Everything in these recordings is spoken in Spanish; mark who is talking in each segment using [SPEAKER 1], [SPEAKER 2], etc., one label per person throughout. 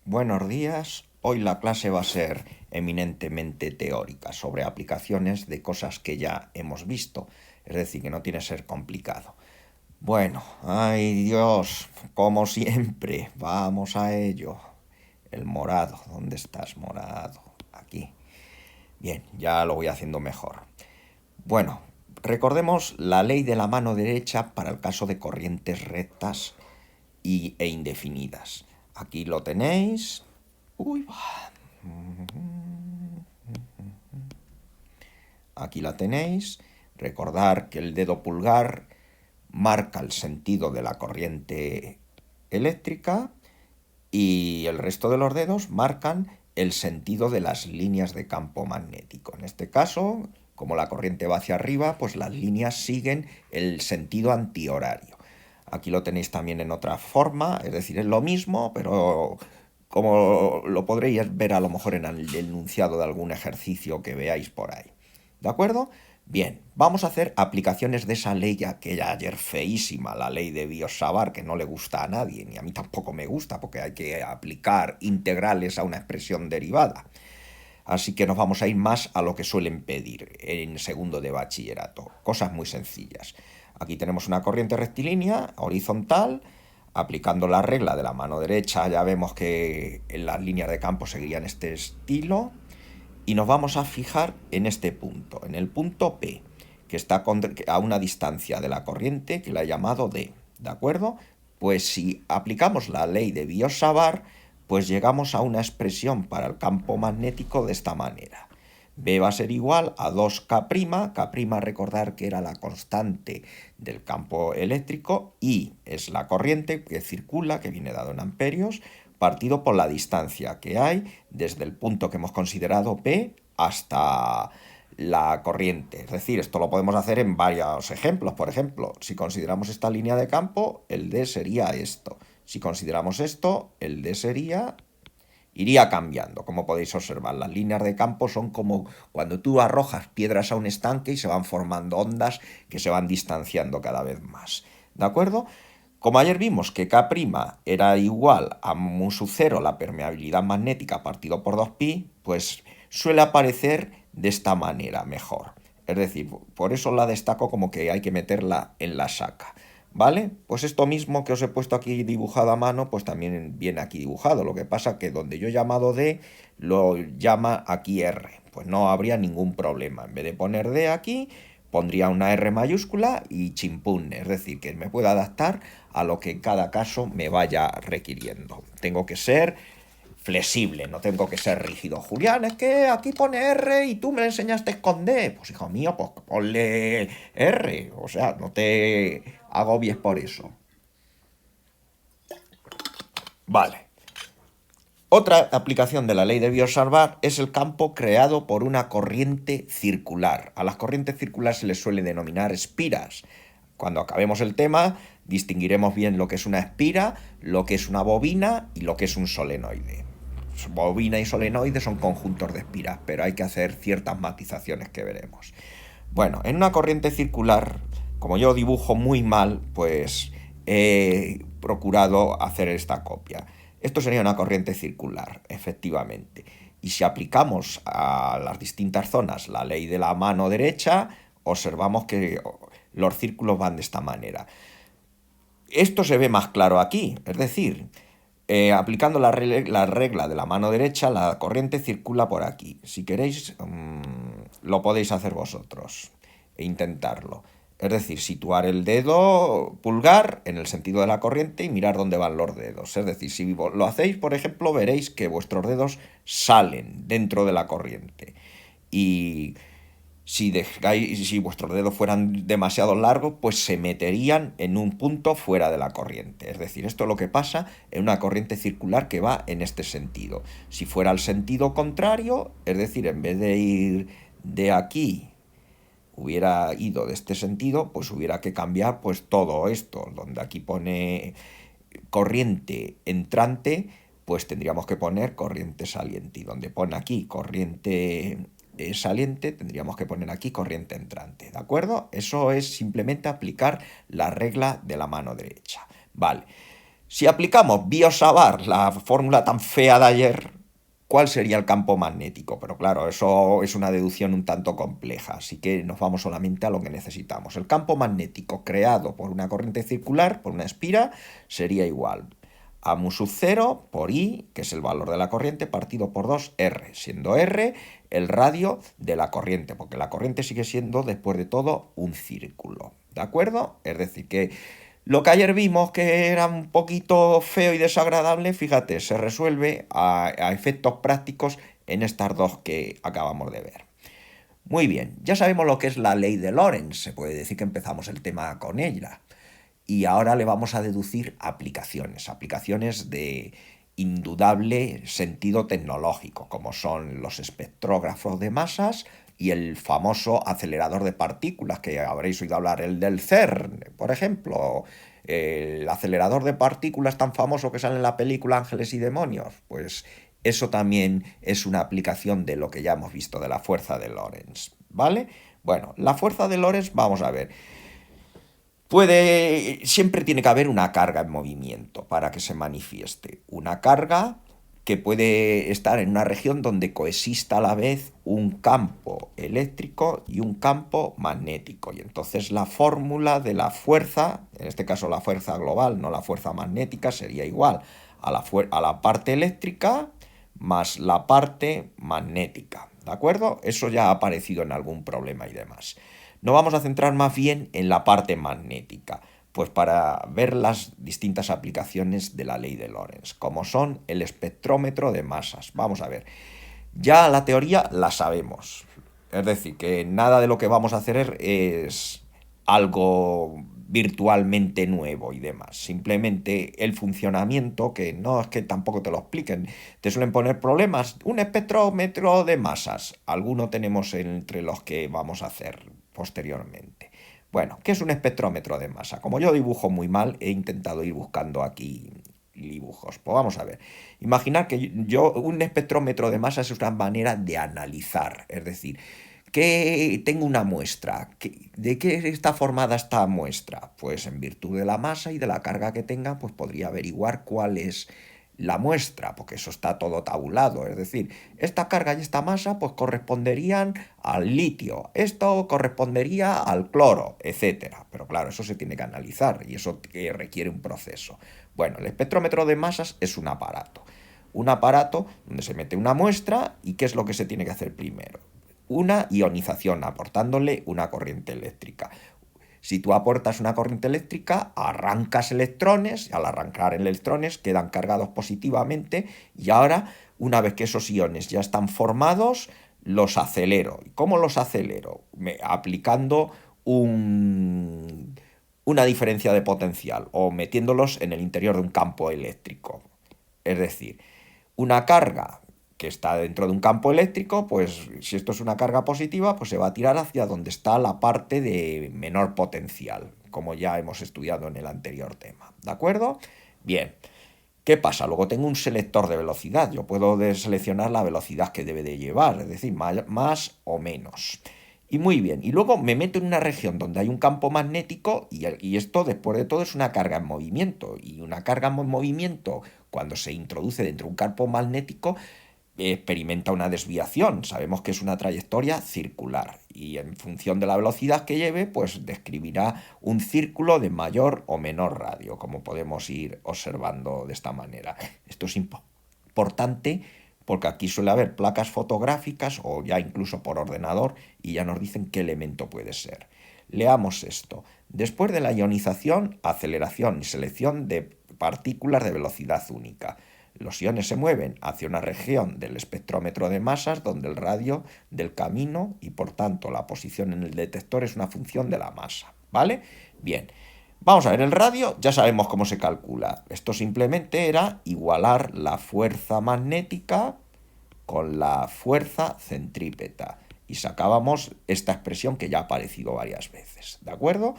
[SPEAKER 1] Buenos días. Hoy la clase va a ser eminentemente teórica, sobre aplicaciones de cosas que ya hemos visto. Es decir, que no tiene que ser complicado. Bueno, ay Dios, como siempre, vamos a ello. El morado, ¿dónde estás, morado? Aquí. Bien, ya lo voy haciendo mejor. Bueno, recordemos la ley de la mano derecha para el caso de corrientes rectas e indefinidas. Aquí lo tenéis. Uy, aquí la tenéis. Recordar que el dedo pulgar marca el sentido de la corriente eléctrica y el resto de los dedos marcan el sentido de las líneas de campo magnético. En este caso, como la corriente va hacia arriba, pues las líneas siguen el sentido antihorario. Aquí lo tenéis también en otra forma, es decir, es lo mismo, pero como lo podréis ver a lo mejor en el enunciado de algún ejercicio que veáis por ahí. ¿De acuerdo? Bien, vamos a hacer aplicaciones de esa ley aquella ayer feísima, la ley de Biot-Savart, que no le gusta a nadie, ni a mí tampoco me gusta, porque hay que aplicar integrales a una expresión derivada. Así que nos vamos a ir más a lo que suelen pedir en segundo de bachillerato, cosas muy sencillas. Aquí tenemos una corriente rectilínea, horizontal, aplicando la regla de la mano derecha ya vemos que las líneas de campo seguirían este estilo. Y nos vamos a fijar en este punto, en el punto P, que está a una distancia de la corriente que la he llamado D. ¿De acuerdo? Pues si aplicamos la ley de Biot-Savart, pues llegamos a una expresión para el campo magnético de esta manera. B va a ser igual a 2K', K' recordar que era la constante del campo eléctrico, y es la corriente que circula, que viene dado en amperios, partido por la distancia que hay desde el punto que hemos considerado P hasta la corriente. Es decir, esto lo podemos hacer en varios ejemplos. Por ejemplo, si consideramos esta línea de campo, el D sería esto. Si consideramos esto, el D iría cambiando. Como podéis observar, las líneas de campo son como cuando tú arrojas piedras a un estanque y se van formando ondas que se van distanciando cada vez más. ¿De acuerdo? Como ayer vimos que K' era igual a mu sub 0 la permeabilidad magnética partido por 2pi, pues suele aparecer de esta manera mejor. Es decir, por eso la destaco como que hay que meterla en la saca. ¿Vale? Pues esto mismo que os he puesto aquí dibujado a mano, pues también viene aquí dibujado. Lo que pasa que donde yo he llamado D, lo llama aquí R. Pues no habría ningún problema. En vez de poner D aquí, pondría una R mayúscula y chimpún. Es decir, que me pueda adaptar a lo que en cada caso me vaya requiriendo. Tengo que ser flexible, no tengo que ser rígido. Julián, es que aquí pone R y tú me enseñaste con D. Pues hijo mío, pues ponle R. O sea, no te agobies por eso. Vale. Otra aplicación de la ley de Biot-Savart es el campo creado por una corriente circular. A las corrientes circulares se les suele denominar espiras. Cuando acabemos el tema, distinguiremos bien lo que es una espira, lo que es una bobina y lo que es un solenoide. Bobina y solenoide son conjuntos de espiras, pero hay que hacer ciertas matizaciones que veremos. Bueno, en una corriente circular, como yo dibujo muy mal, pues he procurado hacer esta copia. Esto sería una corriente circular, efectivamente. Y si aplicamos a las distintas zonas la ley de la mano derecha, observamos que los círculos van de esta manera. Esto se ve más claro aquí, es decir, aplicando la regla de la mano derecha, la corriente circula por aquí. Si queréis, lo podéis hacer vosotros e intentarlo. Es decir, situar el dedo pulgar en el sentido de la corriente y mirar dónde van los dedos. Es decir, si lo hacéis, por ejemplo, veréis que vuestros dedos salen dentro de la corriente. Y si vuestros dedos fueran demasiado largos, pues se meterían en un punto fuera de la corriente. Es decir, esto es lo que pasa en una corriente circular que va en este sentido. Si fuera el sentido contrario, es decir, en vez de ir de aquí, hubiera ido de este sentido, pues hubiera que cambiar pues todo esto. Donde aquí pone corriente entrante, pues tendríamos que poner corriente saliente. Y donde pone aquí corriente saliente, tendríamos que poner aquí corriente entrante, ¿de acuerdo? Eso es simplemente aplicar la regla de la mano derecha. Vale. Si aplicamos Biot-Savart, la fórmula tan fea de ayer, ¿cuál sería el campo magnético? Pero claro, eso es una deducción un tanto compleja, así que nos vamos solamente a lo que necesitamos. El campo magnético creado por una corriente circular, por una espira, sería igual a mu sub 0 por I, que es el valor de la corriente, partido por 2R, siendo R el radio de la corriente, porque la corriente sigue siendo, después de todo, un círculo. ¿De acuerdo? Es decir, que lo que ayer vimos que era un poquito feo y desagradable, fíjate, se resuelve a efectos prácticos en estas dos que acabamos de ver. Muy bien, ya sabemos lo que es la ley de Lorentz, se puede decir que empezamos el tema con ella. Y ahora le vamos a deducir aplicaciones, aplicaciones de indudable sentido tecnológico, como son los espectrógrafos de masas y el famoso acelerador de partículas, que habréis oído hablar, el del CERN, por ejemplo. El acelerador de partículas tan famoso que sale en la película Ángeles y Demonios, pues eso también es una aplicación de lo que ya hemos visto de la fuerza de Lorentz, ¿vale? Bueno, la fuerza de Lorentz, vamos a ver. Siempre tiene que haber una carga en movimiento para que se manifieste. Una carga que puede estar en una región donde coexista a la vez un campo eléctrico y un campo magnético. Y entonces la fórmula de la fuerza, en este caso la fuerza global, no la fuerza magnética, sería igual a la parte eléctrica más la parte magnética. ¿De acuerdo? Eso ya ha aparecido en algún problema y demás. Nos vamos a centrar más bien en la parte magnética, pues para ver las distintas aplicaciones de la ley de Lorentz, como son el espectrómetro de masas. Vamos a ver, ya la teoría la sabemos, es decir, que nada de lo que vamos a hacer es algo virtualmente nuevo y demás. Simplemente el funcionamiento, que no es que tampoco te lo expliquen, te suelen poner problemas. Un espectrómetro de masas, alguno tenemos entre los que vamos a hacer posteriormente. Bueno, ¿qué es un espectrómetro de masa? Como yo dibujo muy mal, he intentado ir buscando aquí dibujos. Pues vamos a ver. Imaginar que un espectrómetro de masa es una manera de analizar, es decir, que tengo una muestra. ¿De qué está formada esta muestra? Pues en virtud de la masa y de la carga que tenga, pues podría averiguar cuál es la muestra, porque eso está todo tabulado. Es decir, esta carga y esta masa pues corresponderían al litio, esto correspondería al cloro, etcétera. Pero claro, eso se tiene que analizar y eso requiere un proceso. Bueno, el espectrómetro de masas es un aparato. Un aparato donde se mete una muestra y ¿qué es lo que se tiene que hacer primero? Una ionización, aportándole una corriente eléctrica. Si tú aportas una corriente eléctrica, arrancas electrones, y al arrancar electrones quedan cargados positivamente y ahora, una vez que esos iones ya están formados, los acelero. ¿Y cómo los acelero? Aplicando una diferencia de potencial o metiéndolos en el interior de un campo eléctrico. Es decir, una carga que está dentro de un campo eléctrico, pues si esto es una carga positiva, pues se va a tirar hacia donde está la parte de menor potencial, como ya hemos estudiado en el anterior tema. ¿De acuerdo? Bien. ¿Qué pasa? Luego tengo un selector de velocidad. Yo puedo seleccionar la velocidad que debe de llevar, es decir, más o menos. Y muy bien. Y luego me meto en una región donde hay un campo magnético y esto, después de todo, es una carga en movimiento. Y una carga en movimiento, cuando se introduce dentro de un campo magnético, experimenta una desviación. Sabemos que es una trayectoria circular y en función de la velocidad que lleve, pues describirá un círculo de mayor o menor radio, como podemos ir observando de esta manera. Esto es importante porque aquí suele haber placas fotográficas o ya incluso por ordenador y ya nos dicen qué elemento puede ser. Leamos esto. Después de la ionización, aceleración y selección de partículas de velocidad única. Los iones se mueven hacia una región del espectrómetro de masas donde el radio del camino y por tanto la posición en el detector es una función de la masa. ¿Vale? Bien. Vamos a ver, el radio ya sabemos cómo se calcula. Esto simplemente era igualar la fuerza magnética con la fuerza centrípeta. Y sacábamos esta expresión que ya ha aparecido varias veces. ¿De acuerdo?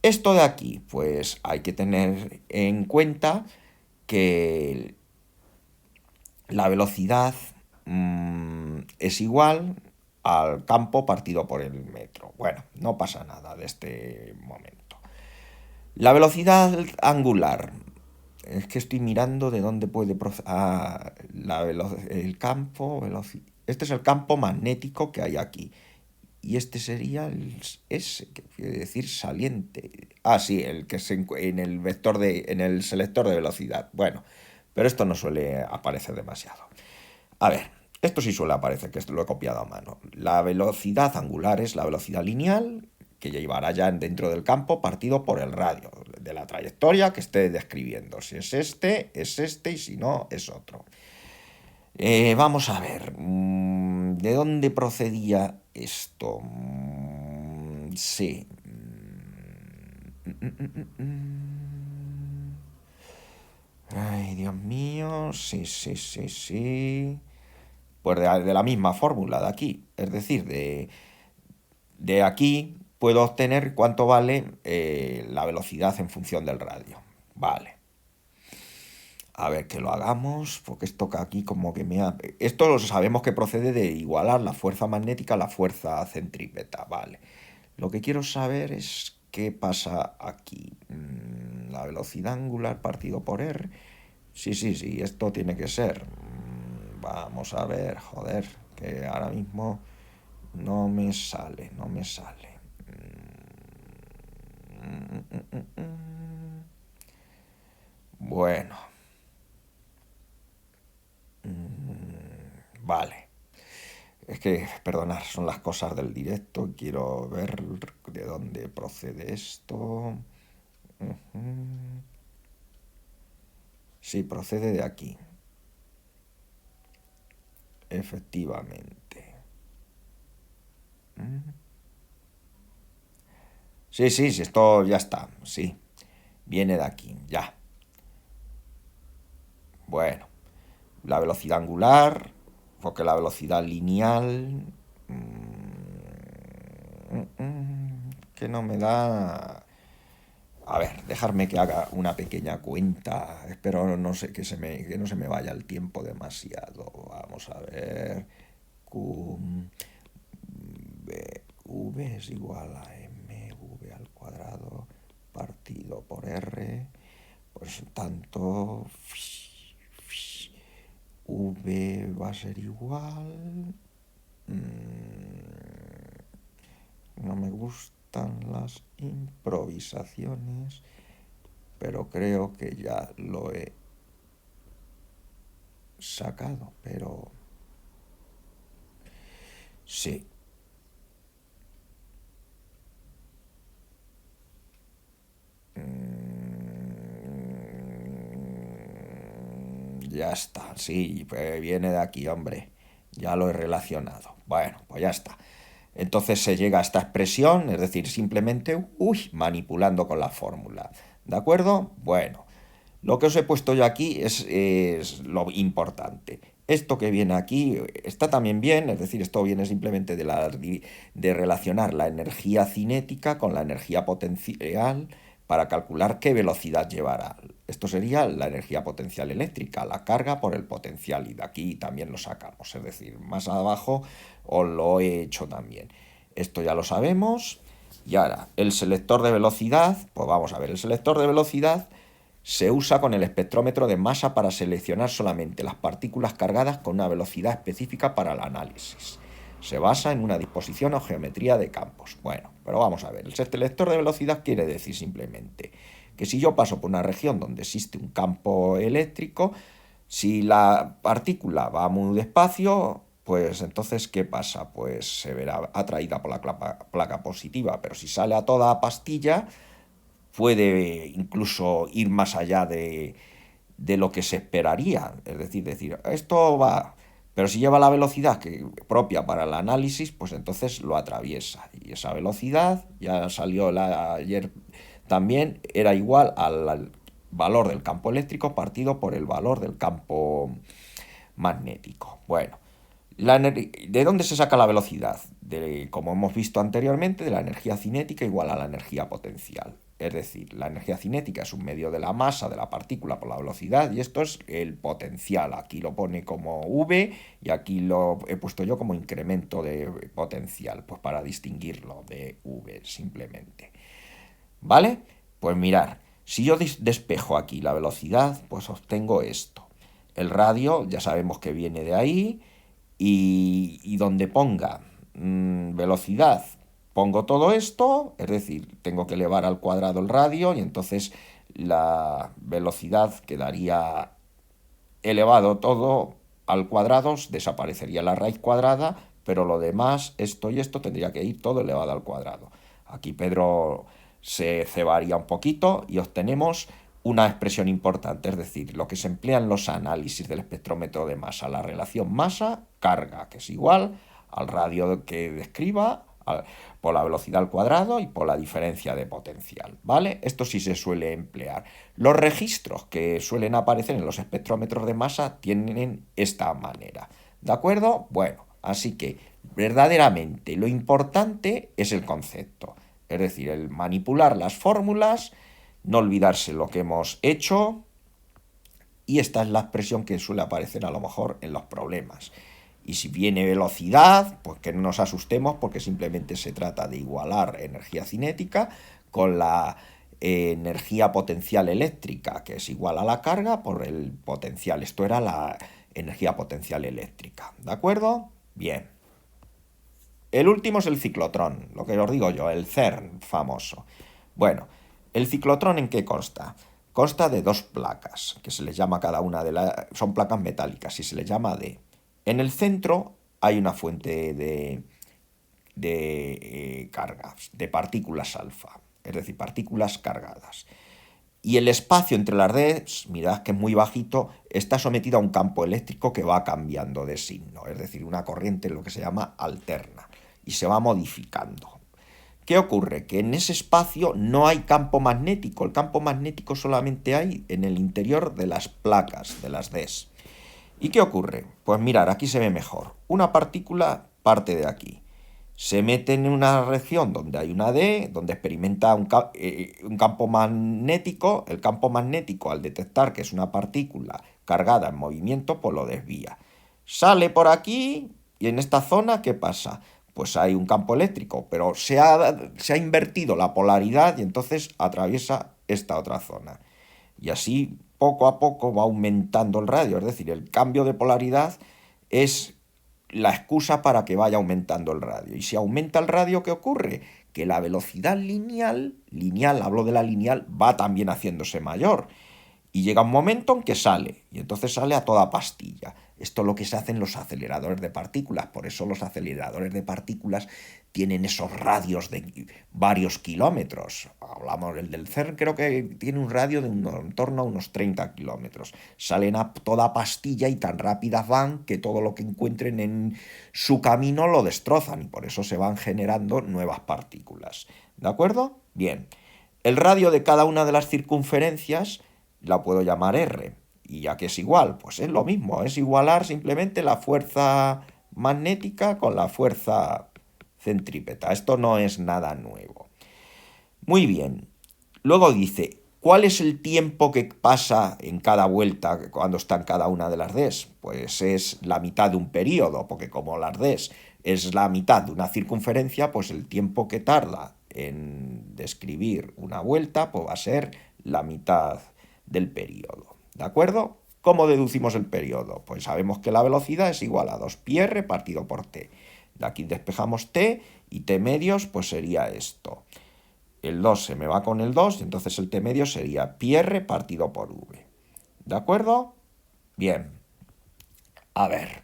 [SPEAKER 1] Esto de aquí, pues hay que tener en cuenta que la velocidad es igual al campo partido por el metro. Bueno, no pasa nada de este momento. La velocidad angular Es que estoy mirando de dónde puede el campo. Este es el campo magnético que hay aquí. Y este sería el S, que quiere decir saliente. Ah, sí, el que en el en el selector de velocidad. Bueno, pero esto no suele aparecer demasiado. A ver, esto sí suele aparecer, que esto lo he copiado a mano. La velocidad angular es la velocidad lineal que llevará ya dentro del campo partido por el radio de la trayectoria que esté describiendo. Si es este y si no, es otro. Vamos a ver, ¿de dónde procedía esto? Sí. Ay, Dios mío, sí, sí, sí, sí. Pues de la misma fórmula de aquí. Es decir, de aquí puedo obtener cuánto vale la velocidad en función del radio. Vale. A ver, que lo hagamos, porque esto que aquí como que me ha... Esto lo sabemos que procede de igualar la fuerza magnética a la fuerza centrípeta, vale. Lo que quiero saber es qué pasa aquí. La velocidad angular partido por R. Sí, sí, sí, esto tiene que ser. Vamos a ver, joder, que ahora mismo no me sale, no me sale. Bueno, vale. Es que, perdonar, son las cosas del directo. Quiero ver de dónde procede esto. Sí, procede de aquí. Efectivamente. Sí, sí, sí, esto ya está. Sí, viene de aquí, ya. Bueno, la velocidad angular, porque la velocidad lineal, que no me da... A ver, dejarme que haga una pequeña cuenta. Espero no sé que no se me vaya el tiempo demasiado. Vamos a ver. Q, V es igual a mv al cuadrado partido por R. Pues tanto V va a ser igual. No me gustan las improvisaciones, pero creo que ya lo he sacado, pero sí. Ya está, sí, pues viene de aquí, hombre. Ya lo he relacionado. Bueno, pues ya está. Entonces se llega a esta expresión, es decir, simplemente, manipulando con la fórmula. ¿De acuerdo? Bueno, lo que os he puesto yo aquí es lo importante. Esto que viene aquí está también bien, es decir, esto viene simplemente de relacionar la energía cinética con la energía potencial para calcular qué velocidad llevará. Esto sería la energía potencial eléctrica, la carga por el potencial, y de aquí también lo sacamos, es decir, más abajo os lo he hecho también. Esto ya lo sabemos. Y ahora, el selector de velocidad, pues vamos a ver, el selector de velocidad se usa con el espectrómetro de masa para seleccionar solamente las partículas cargadas con una velocidad específica para el análisis. Se basa en una disposición o geometría de campos. Bueno, pero vamos a ver, el selector de velocidad quiere decir simplemente que si yo paso por una región donde existe un campo eléctrico, si la partícula va muy despacio, pues entonces, ¿qué pasa? Pues se verá atraída por la placa positiva, pero si sale a toda pastilla, puede incluso ir más allá de lo que se esperaría. Es decir, esto va, pero si lleva la velocidad propia para el análisis, pues entonces lo atraviesa. Y esa velocidad, ya salió ayer también, era igual al valor del campo eléctrico partido por el valor del campo magnético. Bueno, ¿de dónde se saca la velocidad? Como hemos visto anteriormente, de la energía cinética igual a la energía potencial. Es decir, la energía cinética es un medio de la masa de la partícula por la velocidad, y esto es el potencial. Aquí lo pone como V y aquí lo he puesto yo como incremento de potencial, pues para distinguirlo de V simplemente. ¿Vale? Pues mirar, Si yo despejo aquí la velocidad, pues obtengo esto. El radio ya sabemos que viene de ahí y donde ponga velocidad pongo todo esto, es decir, tengo que elevar al cuadrado el radio y entonces la velocidad quedaría elevado todo al cuadrado, desaparecería la raíz cuadrada, pero lo demás, esto y esto, tendría que ir todo elevado al cuadrado. Aquí Pedro se cebaría un poquito y obtenemos una expresión importante, es decir, lo que se emplea en los análisis del espectrómetro de masa, la relación masa-carga, que es igual al radio que describa por la velocidad al cuadrado y por la diferencia de potencial, ¿vale? Esto sí se suele emplear. Los registros que suelen aparecer en los espectrómetros de masa tienen esta manera, ¿de acuerdo? Bueno, así que verdaderamente lo importante es el concepto, es decir, el manipular las fórmulas, no olvidarse lo que hemos hecho, y esta es la expresión que suele aparecer a lo mejor en los problemas. Y si viene velocidad, pues que no nos asustemos porque simplemente se trata de igualar energía cinética con la energía potencial eléctrica, que es igual a la carga por el potencial. Esto era la energía potencial eléctrica. ¿De acuerdo? Bien. El último es el ciclotrón, lo que os digo yo, el CERN famoso. Bueno, ¿el ciclotrón en qué consta? Consta de dos placas, que se les llama cada una de las... son placas metálicas y se les llama D. En el centro hay una fuente de cargas, de partículas alfa, es decir, partículas cargadas. Y el espacio entre las Ds, mirad que es muy bajito, está sometido a un campo eléctrico que va cambiando de signo, es decir, una corriente lo que se llama alterna, y se va modificando. ¿Qué ocurre? Que en ese espacio no hay campo magnético, el campo magnético solamente hay en el interior de las placas, de las Ds. ¿Y qué ocurre? Pues mirar, aquí se ve mejor. Una partícula parte de aquí. Se mete en una región donde hay una D, donde experimenta un campo magnético. El campo magnético, al detectar que es una partícula cargada en movimiento, pues lo desvía. Sale por aquí y en esta zona, ¿qué pasa? Pues hay un campo eléctrico, pero se ha invertido la polaridad y entonces atraviesa esta otra zona. Y así poco a poco va aumentando el radio, es decir, el cambio de polaridad es la excusa para que vaya aumentando el radio. Y si aumenta el radio, ¿qué ocurre? Que la velocidad lineal, hablo de la lineal, va también haciéndose mayor. Y llega un momento en que sale, y entonces sale a toda pastilla. Esto es lo que se hace en los aceleradores de partículas, por eso los aceleradores de partículas tienen esos radios de varios kilómetros. Hablamos del CERN, creo que tiene un radio de en torno a unos 30 kilómetros. Salen a toda pastilla y tan rápidas van que todo lo que encuentren en su camino lo destrozan, y por eso se van generando nuevas partículas. ¿De acuerdo? Bien. El radio de cada una de las circunferencias la puedo llamar R. ¿Y ya que es igual? Pues es lo mismo, es igualar simplemente la fuerza magnética con la fuerza centrípeta. Esto no es nada nuevo. Muy bien. Luego dice, ¿cuál es el tiempo que pasa en cada vuelta cuando está en cada una de las Ds? Pues es la mitad de un periodo, porque como las Ds es la mitad de una circunferencia, pues el tiempo que tarda en describir una vuelta pues va a ser la mitad del periodo. ¿De acuerdo? ¿Cómo deducimos el periodo? Pues sabemos que la velocidad es igual a 2πr partido por t. De aquí despejamos t y t medios pues sería esto. El 2 se me va con el 2 y entonces el t medio sería πr partido por v. ¿De acuerdo? Bien. A ver.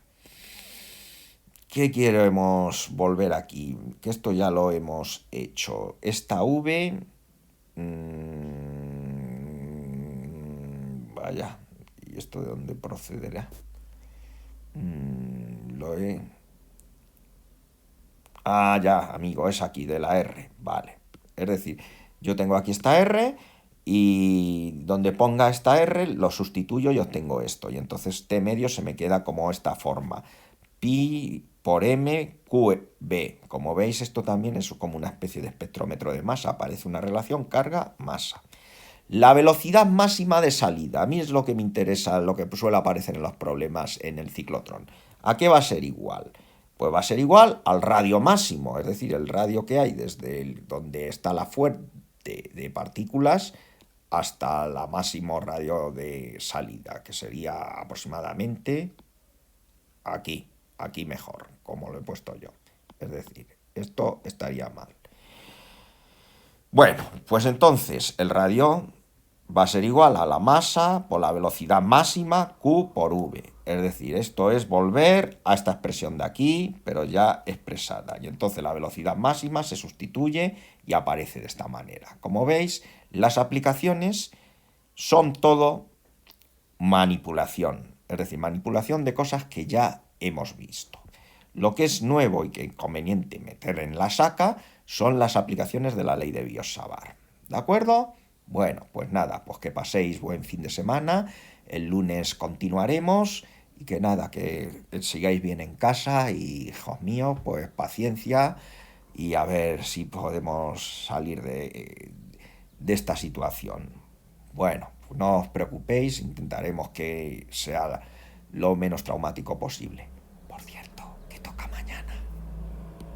[SPEAKER 1] ¿Qué queremos volver aquí? Que esto ya lo hemos hecho. Esta v... vaya, ¿y esto de dónde procederá? Ah, ya, amigo, es aquí, de la R, vale. Es decir, yo tengo aquí esta R y donde ponga esta R lo sustituyo y obtengo esto. Y entonces T medio se me queda como esta forma. Pi por M, QB. Como veis, esto también es como una especie de espectrómetro de masa. Aparece una relación carga-masa. La velocidad máxima de salida, a mí es lo que me interesa, lo que suele aparecer en los problemas en el ciclotrón. ¿A qué va a ser igual? Pues va a ser igual al radio máximo, es decir, el radio que hay desde donde está la fuente de partículas hasta la máximo radio de salida, que sería aproximadamente aquí, aquí mejor, como lo he puesto yo. Es decir, esto estaría mal. Bueno, pues entonces el radio va a ser igual a la masa por la velocidad máxima Q por V. Es decir, esto es volver a esta expresión de aquí, pero ya expresada. Y entonces la velocidad máxima se sustituye y aparece de esta manera. Como veis, las aplicaciones son todo manipulación. Es decir, manipulación de cosas que ya hemos visto. Lo que es nuevo y que es conveniente meter en la saca son las aplicaciones de la ley de Biot-Savart. ¿De acuerdo? Bueno, pues nada, pues que paséis buen fin de semana. El lunes continuaremos y que nada, que sigáis bien en casa y, hijos míos, pues paciencia y a ver si podemos salir de esta situación. Bueno, no os preocupéis, intentaremos que sea lo menos traumático posible.